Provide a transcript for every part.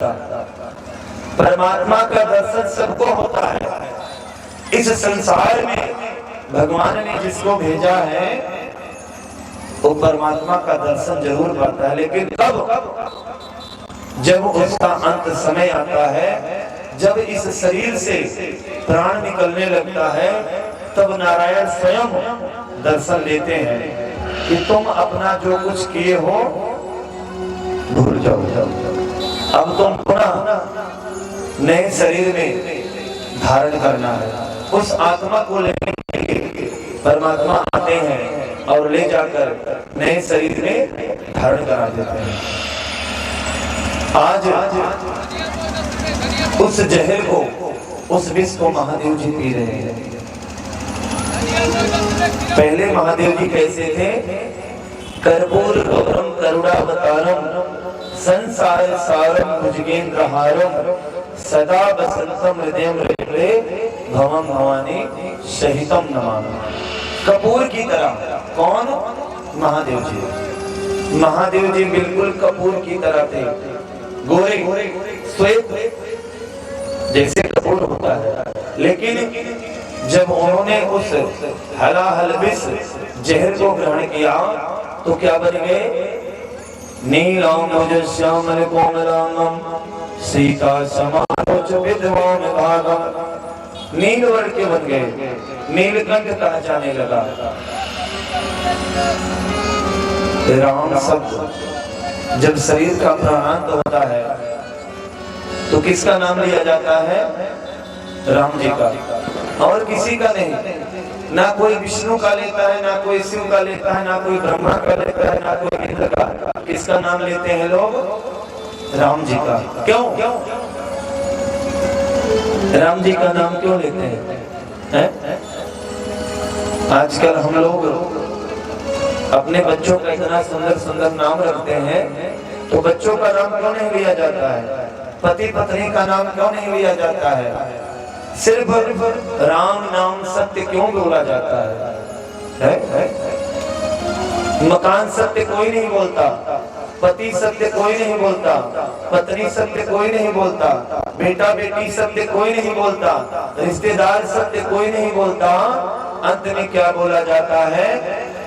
परमात्मा का दर्शन सबको होता है। इस संसार में भगवान ने जिसको भेजा है वो परमात्मा का दर्शन जरूर पाता है, लेकिन कब? जब उसका अंत समय आता है, जब इस शरीर से प्राण निकलने लगता है, तब नारायण स्वयं दर्शन लेते हैं कि तुम अपना जो कुछ किए हो भूल जाओ, अब तुम पुनः नए शरीर में धारण करना है। उस आत्मा को लेकर परमात्मा आते हैं और ले जाकर नए शरीर में धारण करा देते हैं। आज उस जहर को, उस विष को महादेव जी पी रहे हैं। पहले महादेव जी कैसे थे? कर्पूर गौरम करुणावतारम संसार सारम भुजगेंद्रहारम सदा बसंतम हृदयम हृदये भवम भवानी सहितम नमामि। कपूर की तरह। कौन? महादेव जी। महादेव जी बिल्कुल कपूर की तरह थे, गोरे श्वेत जैसे कपूर होता है। लेकिन जब उन्होंने उस हलाहल विष जहर को ग्रहण किया तो क्या बन गए? नीलांबुज श्यामल कोमलांगम सीता समालोच विद्वान भागम। नील वर्ण के बन गए, नीलकंठ कहा जाने लगा। राम शब्द जब शरीर का प्राणांत होता है तो किसका नाम लिया जाता है? राम जी का, और किसी का नहीं। ना कोई विष्णु का लेता है, ना कोई शिव का लेता है, ना कोई ब्रह्मा का लेता है, ना कोई इंद्र का। किसका नाम लेते हैं लोग? राम जी का। क्यों? राम जी का नाम क्यों लेते हैं? आजकल हम लोग अपने बच्चों का इतना सुंदर सुंदर नाम रखते हैं, तो बच्चों का नाम क्यों नहीं लिया जाता है? पति पत्नी का नाम क्यों नहीं लिया जाता है? सिर्फ राम नाम सत्य क्यों बोला जाता है? मकान सत्य कोई नहीं बोलता, पति सत्य कोई नहीं बोलता, पत्नी सत्य कोई नहीं बोलता, बेटा बेटी सत्य कोई नहीं बोलता, रिश्तेदार सत्य कोई नहीं बोलता। अंत में क्या बोला जाता है?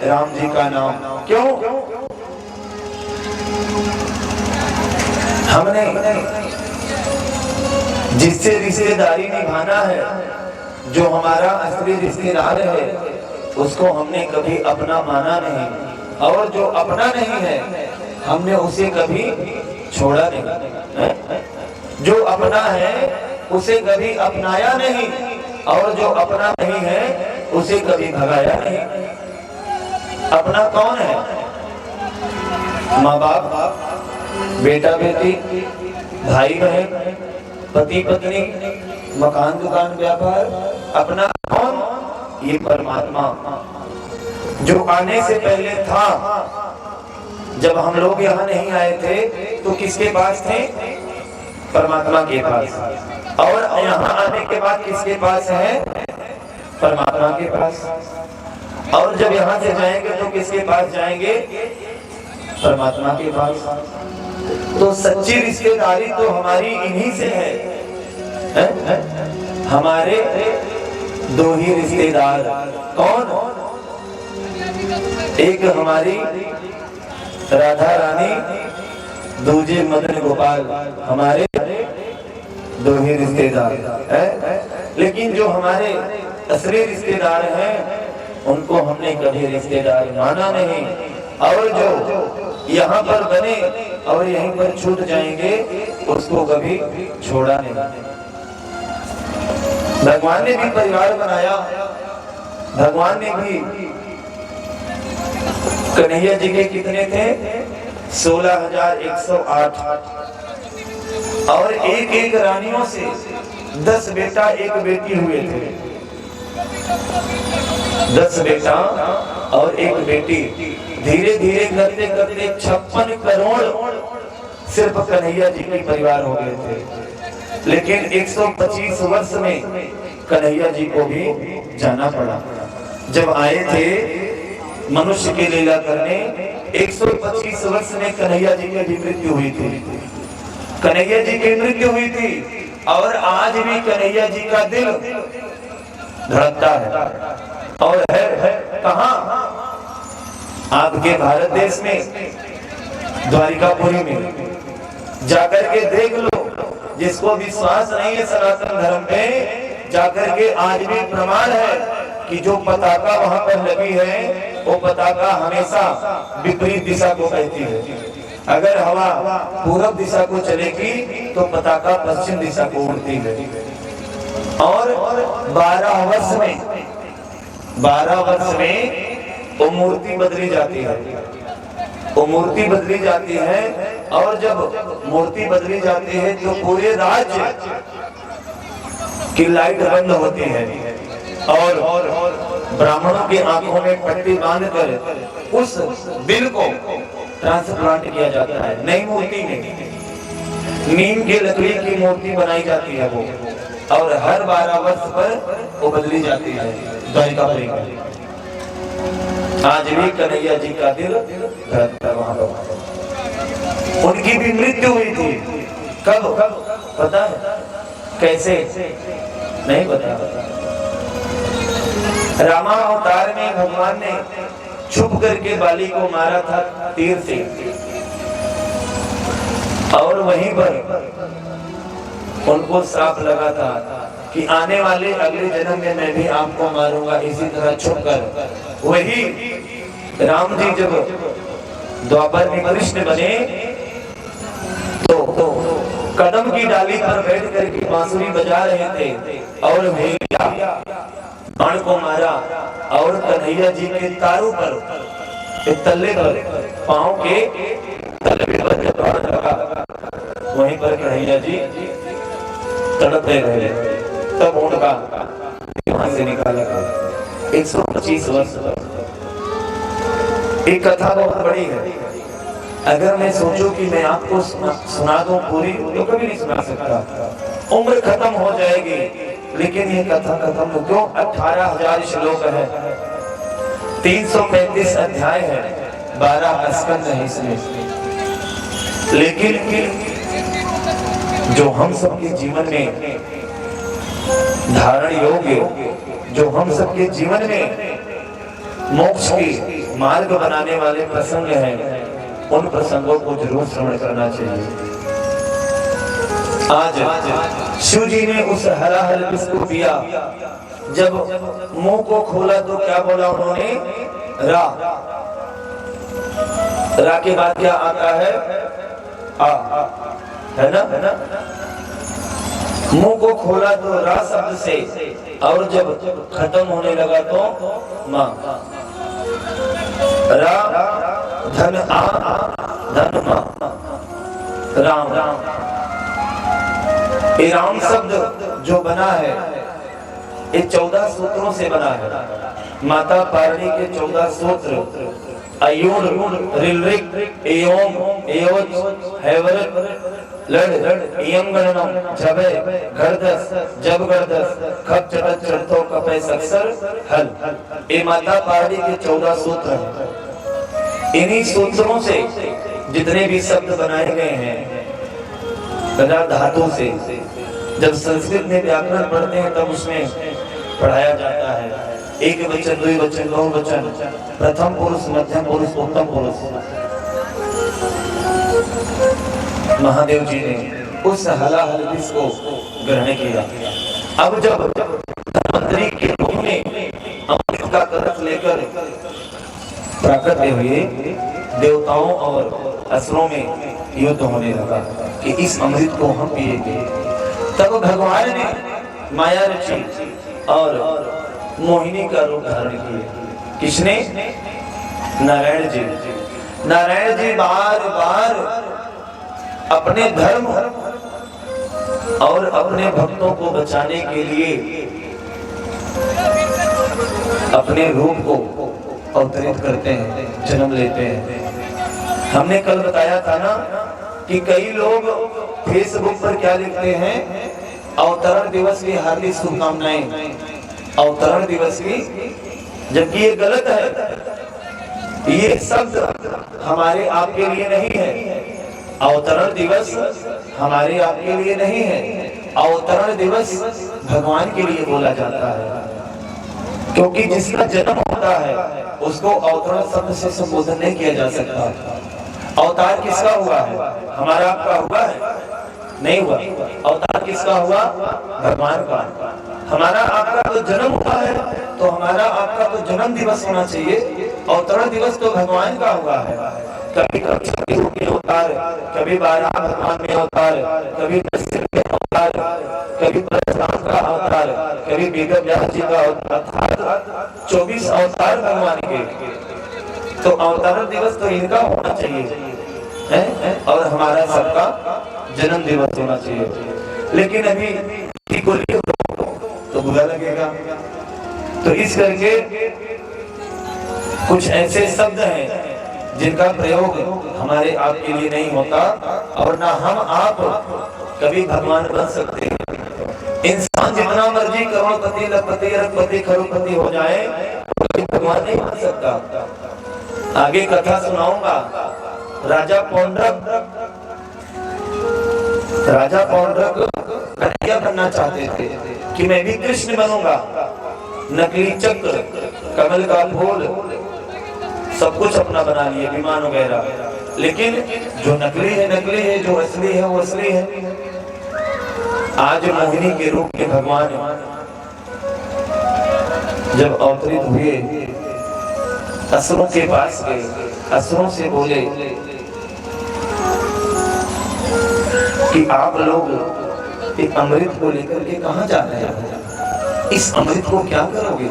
राम जी का नाम। क्यों? हमने जिससे रिश्तेदारी निभाना है, जो हमारा असली रिश्तेदार है, उसको हमने कभी अपना माना नहीं, और जो अपना नहीं है हमने उसे कभी छोड़ा नहीं। जो अपना है उसे कभी अपनाया नहीं, और जो अपना नहीं है उसे कभी भगाया नहीं। अपना कौन है? माँ बाप, बेटा बेटी, भाई बहन, पति पत्नी, मकान दुकान व्यापार। अपना कौन? ये परमात्मा जो आने से पहले था। जब हम लोग यहाँ नहीं आए थे तो किसके पास थे? परमात्मा के पास। और यहाँ आने के बाद किसके पास है? परमात्मा के पास। और जब यहाँ से जाएंगे तो किसके पास जाएंगे? परमात्मा के पास। तो सच्ची रिश्तेदारी तो हमारी इन्हीं से है? हमारे दो ही रिश्तेदार। कौन? एक हमारी राधा रानी, दूजे मदन गोपाल। हमारे दो ही रिश्तेदार है। लेकिन जो हमारे असली रिश्तेदार हैं उनको हमने कभी रिश्तेदार माना नहीं, और जो यहाँ पर बने और यहीं पर छूट जाएंगे उसको कभी छोड़ा नहीं। भगवान ने भी परिवार बनाया। भगवान ने भी, कन्हैया जी के कितने थे? 16,108। और एक एक रानियों से 10 बेटा 1 बेटी हुए थे। 10 बेटा और 1 बेटी। धीरे धीरे करते करते 56 करोड़ सिर्फ कन्हैया जी के परिवार हो गए थे। लेकिन 125 वर्ष में कन्हैया जी को भी जाना पड़ा। जब आए थे मनुष्य की लीला करने, 125 वर्ष में कन्हैया जी की मृत्यु हुई थी। कन्हैया जी की मृत्यु हुई थी और आज भी कन्हैया जी का दिल धड़कता है। और है कहाँ? आपके भारत देश में द्वारिकापुरी में जाकर के देख लो। जिसको विश्वास नहीं है सनातन धर्म पे, जाकर के आज भी प्रमाण है कि जो पताका वहां पर लगी है वो पताका हमेशा विपरीत दिशा को कहती है। अगर हवा पूरब दिशा को चलेगी तो पताका पश्चिम दिशा को उड़ती है। और 12 वर्ष में वो मूर्ति बदली जाती है। वो मूर्ति बदली जाती है और जब मूर्ति बदली जाती है तो पूरे राज्य की लाइट बंद होती है और ब्राह्मणों की आंखों में पट्टी बांधकर उस दिल को ट्रांसप्लांट किया जाता है। नई मूर्ति में नीम की लकड़ी की मूर्ति बनाई जाती है वो, और हर 12 वर्ष पर वो बदली जाती है द्वारिकापुरी में। आज भी कन्हैया जी का दिल धड़कता वहां पर। उनकी भी मृत्यु हुई थी। कब पता है? कैसे? नहीं पता। रामा अवतार में भगवान ने छुप करके बाली को मारा था तीर से, और वहीं पर उनको श्राप लगा था कि आने वाले अगले जन्म में मैं भी आपको मारूंगा इसी तरह छुपकर। वही राम जी जब द्वापर में कृष्ण बने तो कदम की डाली पर बैठ करके बांसुरी बजा रहे थे और भैया बाण को मारा और कन्हैया जी के तारों पर तल्ले पर पांव के तल्ले पर जब बाण लगा वहीं पर कन्हैया जी तड़पते रहे। तब उनका वहां से निकाला गया 125 वर्ष। एक कथा बहुत बड़ी है। अगर मैं सोचूं कि मैं आपको सुना दूं पूरी तो कभी नहीं सुना सकता, उम्र खत्म हो जाएगी। लेकिन ये कथा खत्म क्यों? 18,000 श्लोक है, 335 अध्याय है, 12 स्कंद है इसमें। लेकिन जो हम सबके जीवन में धारण योग्य, जो हम सबके जीवन में मोक्ष की मार्ग बनाने वाले प्रसंग हैं, उन प्रसंगों को जरूर श्रवण करना चाहिए। आज शिव जी ने उस हलाहल विष को पिया। जब मुंह को खोला तो क्या बोला उन्होंने? रा। रा के बाद क्या आता है? आ, है ना? मुंह को खोला तो रा शब्द से, और जब खत्म होने लगा तो मां। रा धन आ धन मां, राम। ये राम शब्द जो बना है ये 14 सूत्रों से बना है। माता पार्वती के 14 सूत्र अयोन ऋलृक एयोम एयोज हैवरत लड़ यम गणनम जबे गर्दस जब गर्दस खप चटत चढ़तो कपे सक्सर हल। ये माता पार्वती के 14 सूत्र हैं। इन्हीं सूत्रों से जितने भी शब्द बनाए गए हैं धातु से। जब संस्कृत में व्याकरण पढ़ते हैं तब उसमें पढ़ाया जाता है एक वचन, द्वि वचन, बहुवचन, प्रथम पुरुष, मध्यम पुरुष, उत्तम पुरुष। महादेव जी ने उस हलाहल विष को ग्रहण किया। अब जब धन्वंतरी के रूप में अमृत का कलश लेकर प्राकट्य हुए, देवताओं और असुरों में युद्ध होने लगा कि इस अमृत को हम पिएंगे। तब भगवान ने माया रची और मोहिनी का रूप धारण किया। किसने? नारायण जी। नारायण जी बार बार अपने धर्म और अपने भक्तों को बचाने के लिए अपने रूप को अवतरित करते हैं, जन्म लेते हैं। हमने कल बताया था ना कि कई लोग फेसबुक पर क्या लिखते हैं? अवतरण दिवस की हार्दिक शुभकामनाएं। अवतरण दिवस की, जबकि ये गलत है। ये शब्द हमारे आपके लिए नहीं है, अवतरण दिवस हमारे आपके लिए नहीं है, अवतरण दिवस भगवान के लिए बोला जाता है, क्योंकि जिसका जन्म होता है उसको अवतरण शब्द से संबोधन नहीं किया जा सकता। अवतार किसका हुआ है? हमारा आपका हुआ है? नहीं हुआ। अवतार किसका हुआ? भगवान का। हमारा आपका तो जन्म हुआ है, तो हमारा आपका तो जन्म दिवस होना चाहिए, अवतरण दिवस तो भगवान का हुआ है। कभी कभी में अवतार, कभी 12 भगवान में अवतार, कभी 10 में अवतार, कभी परशुराम का अवतार, कभी वेद व्यास जी का अवतार, 24 अवतार भगवान के। तो अवतरण दिवस तो इनका होना चाहिए है, और हमारा सबका जन्म दिवस होना चाहिए। लेकिन अभी तो बुरा लगेगा, तो इस करके कुछ ऐसे शब्द हैं जिनका प्रयोग हमारे आपके लिए नहीं होता, और ना हम आप कभी भगवान बन सकते हैं। इंसान जितना मर्जी करोड़पति, लखपति, अरबपति, करोड़पति हो जाए, कभी भगवान नहीं बन सकता। आगे कथा सुनाऊंगा। राजा पौंड्रक कन्हैया बनना चाहते थे कि मैं भी कृष्ण बनूंगा। नकली चक्र, कमल का फूल, सब कुछ अपना बना लिए, विमान वगैरह। लेकिन जो नकली है, जो असली है वो असली है। आज मोहिनी के रूप के भगवान जब अवतरित हुए, असुरों के पास गए, असुरों से बोले कि आप लोग एक अमृत को लेकर के कहां जा रहे हैं? इस अमृत को क्या करोगे?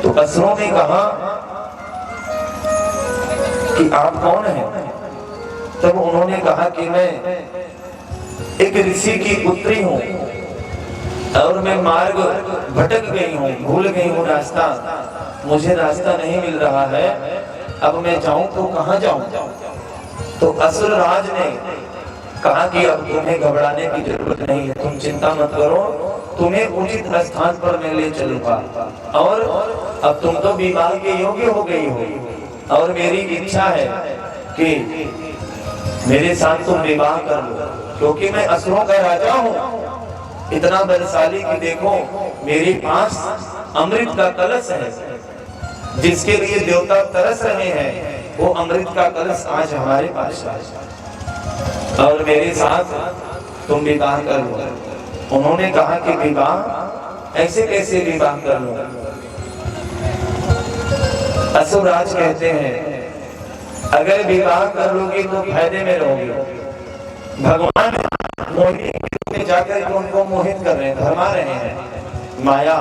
तो असुरों ने कहा कि आप कौन हैं? तब उन्होंने कहा कि मैं एक ऋषि की पुत्री हूँ और मैं मार्ग भटक गई हूँ, भूल गई हूँ रास्ता, मुझे रास्ता नहीं मिल रहा है, अब मैं जाऊं तो कहाँ जाऊं? तो असुर राज ने कहा कि अब तुम्हें घबराने की जरूरत नहीं है, तुम चिंता मत करो, तुम्हें उचित स्थान पर मैं ले चलूंगा, और अब तुम तो विवाह के योग्य हो गई हो, और मेरी इच्छा है कि मेरे साथ तुम विवाह कर लो, क्योंकि मैं असुरों का राजा हूँ, इतना बलशाली कि देखो मेरे पास अमृत का कलश है, जिसके लिए देवता तरस रहे हैं, वो अमृत का कलश आज हमारे पास है, और मेरे साथ तुम विवाह कर लो। उन्होंने कहा कि विवाह ऐसे कैसे विवाह कर लो? असुरराज कहते हैं अगर विवाह कर लोगी तो फायदे में रहोगे। भगवान मोहिनी में जाकर उनको मोहित कर रहे हैं, भरमा रहे हैं, माया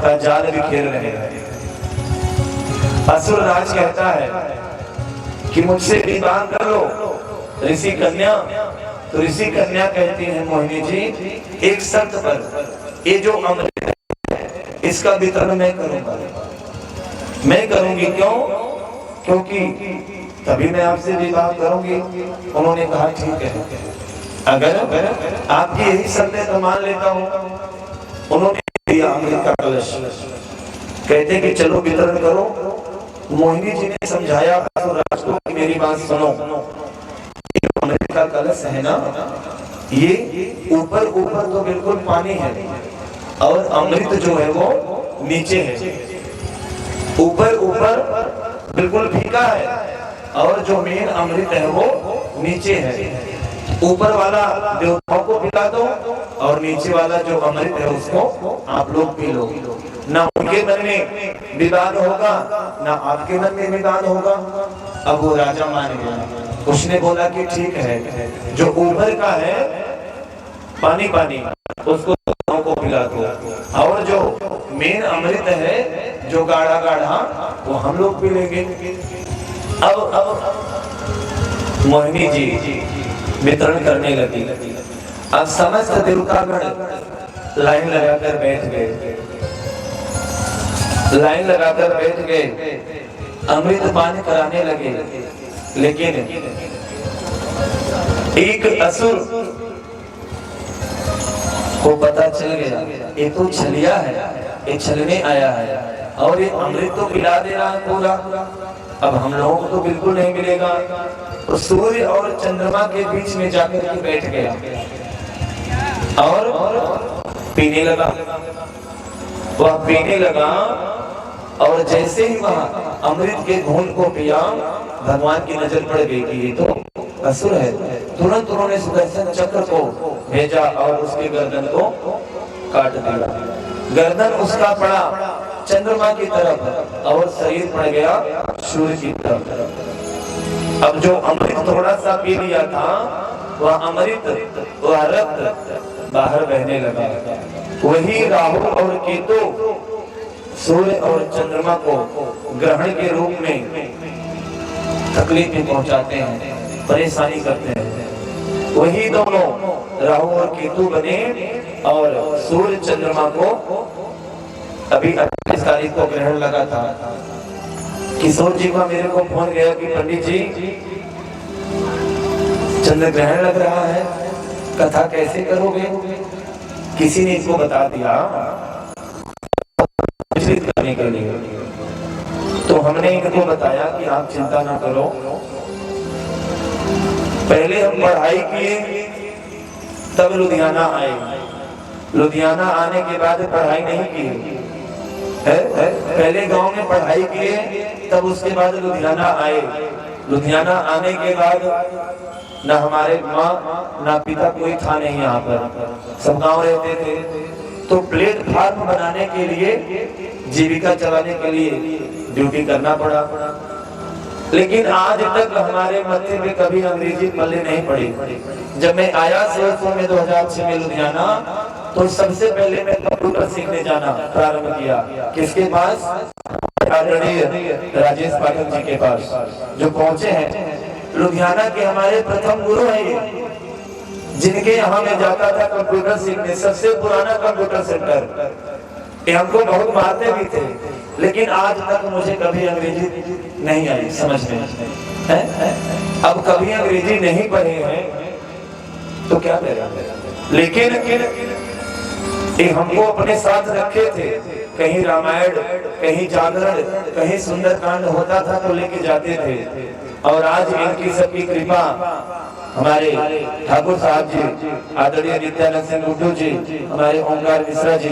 का जाल बिखेर रहे हैं। असुरराज कहता है कि मुझसे विवाह कर लो ऋषि कन्या। तो ऋषि कन्या कहती है मोहिनी जी, एक शर्त पर, ये जो अमृत है इसका वितरण मैं करूंगा, मैं करूंगी। क्यों? क्योंकि तभी मैं आपसे विवाह करूंगी। उन्होंने कहा ठीक है, अगर आपकी यही शर्त है तो मान लेता हूं। उन्होंने दिया अमृत का कलश, कहते कि चलो वितरण करो। मोहिनी जी ने समझाया असुरराज को कि मेरी बात सुनो, अमृत का कलश है ना, ये ऊपर तो बिल्कुल पानी है, और अमृत जो है वो नीचे है। ऊपर बिल्कुल फीका है, और जो मेन अमृत है वो नीचे है। ऊपर वाला देवताओं को पिला दो, और नीचे वाला जो अमृत है उसको आप लोग पी लो। ना उनके मन में विवाद होगा, ना आपके मन में विवाद होगा। अब वो राजा मान गया, उसने बोला कि ठीक है, जो ऊपर का है पानी उसको को पिला दो, और जो मेन अमृत है जो गाढ़ा वो हम लोग पी लेंगे। अब मोहिनी जी वितरण करने लगी। अब समस्त देवतागण लाइन लगाकर बैठ गए, अमृत पान कराने लगे। लेकिन एक असुर को पता चल गया, ये तो छलिया है, ये छलने आया है, और ये अमृत तो पिला दे रहा है पूरा। अब हम लोगों को तो बिल्कुल नहीं मिलेगा। तो सूर्य और चंद्रमा के बीच में जाकर के बैठ गया और पीने लगा। वह पीने लगा और जैसे ही वह अमृत के घूंट को पिया, भगवान की नजर पड़ गई कि ये तो असुर है। तुरंत उन्होंने सुदर्शन चक्र को भेजा और उसके गर्दन को काट दिया। गर्दन उसका पड़ा चंद्रमा की तरफ और शरीर पड़ गया सूर्य की तरफ। अब जो अमृत थोड़ा सा पी लिया था, वह अमृत, वह रक्त बाहर बहने लगा। वही राहु और केतु सूर्य और चंद्रमा को ग्रहण के रूप में तकलीफ में पहुंचाते हैं, परेशानी करते हैं। वही दोनों राहु और केतु बने और सूर्य चंद्रमा को अभी 28 तारीख को ग्रहण लगा था। किशोर जी का मेरे को फोन गया कि पंडित जी चंद्र ग्रहण लग रहा है, कथा कैसे करोगे? किसी ने इसको बता दिया करने के लिए। तो हमने इनको बताया कि आप चिंता ना करो, पहले हम पढ़ाई किए तब लुधियाना आए, लुधियाना आने के बाद पढ़ाई नहीं की है? पहले गांव में पढ़ाई किए तब उसके बाद लुधियाना आए। लुधियाना आने के बाद ना हमारे माँ ना पिता कोई था नहीं, यहाँ पर सब गांव रहते थे। तो प्लेटफार्म बनाने के लिए, जीविका चलाने के लिए ड्यूटी करना पड़ा। लेकिन आज तक हमारे मत्थे पे कभी अंग्रेजी पल्ले नहीं पड़ी। जब मैं आया सोलपुर में 2006 में लुधियाना, तो सबसे पहले मैं कंप्यूटर सीखने जाना प्रारंभ किया। किसके पास? आदरणीय राजेश पाठक जी के पास, जो पहुंचे हैं। लुधियाना के हमारे प्रथम गुरु हैं ये, जिनके यहाँ मैं जाता था कंप्यूटर सीखने। सबसे पुराना कंप्यूटर सेंटर। ये हमको बहुत मारते भी थे, लेकिन आज तक मुझे कभी अंग्रेजी नहीं आई समझ में है? अब कभी अंग्रेजी नहीं पढ़े हैं तो क्या करें? लेकिन ये हमको अपने साथ रखे थे। कहीं रामायण, कहीं जागरण, कहीं सुंदरकांड होता था तो लेके जाते थे। और आज इनकी सबकी कृपा, हमारे ठाकुर साहब जी, आदरणीय नित्यानंद सिंह गुड्डू जी, हमारे ओंकार मिश्रा जी,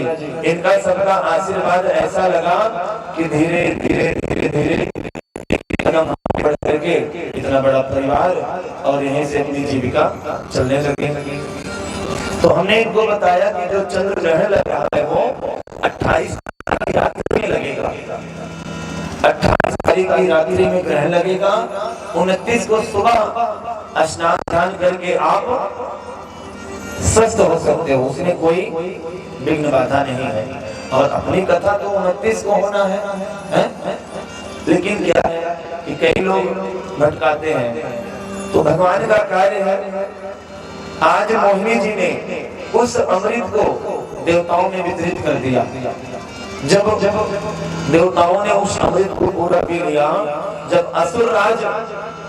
इनका सबका आशीर्वाद ऐसा लगा कि धीरे धीरे धीरे धीरे बढ़ करके इतना बड़ा परिवार और यहीं से अपनी जीविका चलने लगे। तो हमने इनको बताया कि जो चंद्र ग्रहण लग रहा है वो 28 तारीख की रात्रि में लगेगा। 28 तारीख की रात्रि में ग्रहण लगेगा। 29 को सुबह स्नान करके आप स्वस्थ हो सकते हो, उसमें कोई विघ्न बाधा नहीं है। और अपनी कथा तो 29 को होना है? लेकिन क्या है कि कई लोग भटकाते हैं। तो भगवान का कार्य है। आज मोहिनी जी ने उस अमृत को देवताओं में वितरित कर दिया। जब देवताओं ने उस अमृत को पूरा पी लिया, जब असुर राज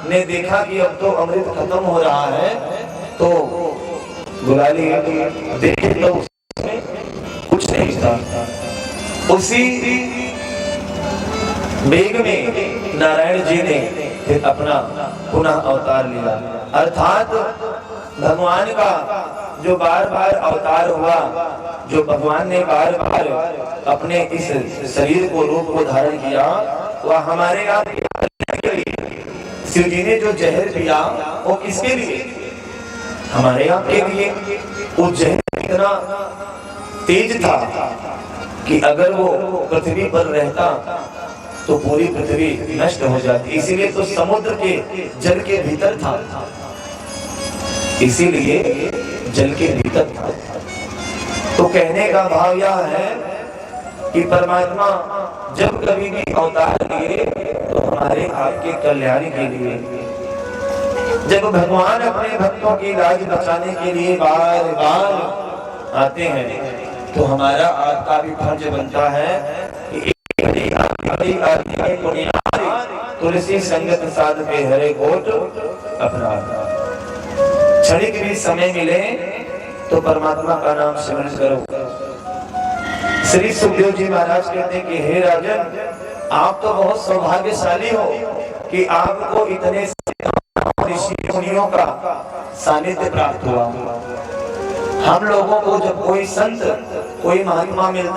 ने देखा कि अब तो अमृत खत्म हो रहा है, तो गुलाली देखे तो उसमें कुछ नहीं था। उसी वेग में नारायण जी ने फिर अपना पुनः अवतार लिया। अर्थात भगवान का जो बार बार अवतार हुआ, जो भगवान ने बार बार अपने इस शरीर को, रूप को धारण किया, वह हमारे आपके लिए। शिव जी ने जो जहर पिया वो किसके लिए? हमारे आपके लिए। वो जहर इतना तेज था कि अगर वो पृथ्वी पर रहता तो पूरी पृथ्वी नष्ट हो जाती। इसीलिए तो समुद्र के जल के भीतर था, इसीलिए जल के भीतर था। तो कहने का भाव यह है कि परमात्मा जब कभी भी अवतार लिए तो हमारे आपके कल्याण के लिए। जब भगवान अपने भक्तों की लाज बचाने के लिए बार बार आते हैं, तो हमारा आपका भी फर्ज बनता है कि तुलसी संगत साध पे हरे गोट अपराध। क्षणिक भी समय मिले तो परमात्मा का नाम स्मरण करो। श्री सुखदेव जी महाराज कहते हैं कि हे राजन, आप तो बहुत सौभाग्यशाली हो कि आपको इतने ऋषि मुनियों का सानिध्य प्राप्त हुआ। हम लोगों को जब कोई संत कोई महात्मा मिलता